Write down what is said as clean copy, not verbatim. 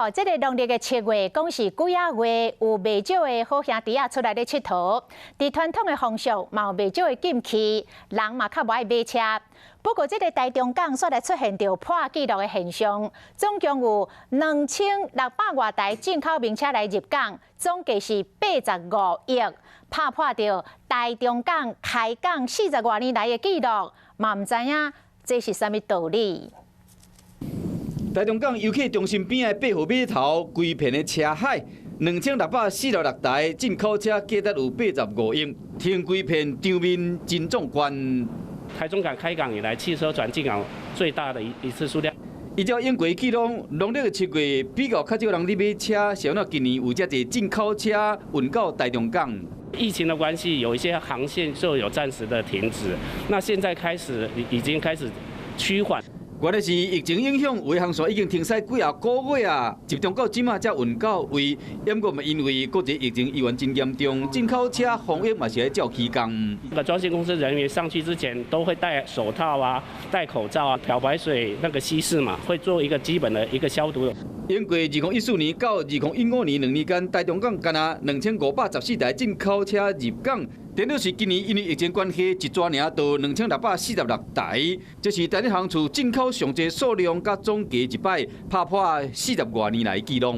哦，这个农历的7月，讲是鬼仔月，有袂少的好兄弟出来咧佚佗。伫传统的风俗，嘛有袂少的禁忌，人嘛较无爱买车。不过，这个台中港煞来出现着破纪录的现象，总共有2600多台进口名车来入港，总计是85亿，打破着台中港开港40多年来的纪录，嘛唔知影这是啥物道理。 台中港游客中心边的8号码头，规片的车海，2646台进口车，价值有85亿，停规片场面真壮观。台中港开港以来，汽车转进港最大的一次数量。依照英国记录，农历7月比较较少人咧买车，想到今年有遮侪进口车运到台中港。疫情的关系，有一些航线就有暂时的停止，那现在已经开始趋缓。 原来是疫情影响，有的航线已经停驶几啊个月啊，集中到即马才运到位。不过嘛，因为国际疫情依然真严重，进口车防疫嘛是要照起工。装卸公司人员上去之前都会戴手套啊、戴口罩啊、漂白水那个稀释嘛，会做一个基本的一个消毒。经过2014年到2015年2年间，台中港干那2514台进口车入港。 电脑是今年因为疫情关系，一抓尔到2646台，这是台日航处进口上济数量，甲总计一摆，打破40多年来纪录。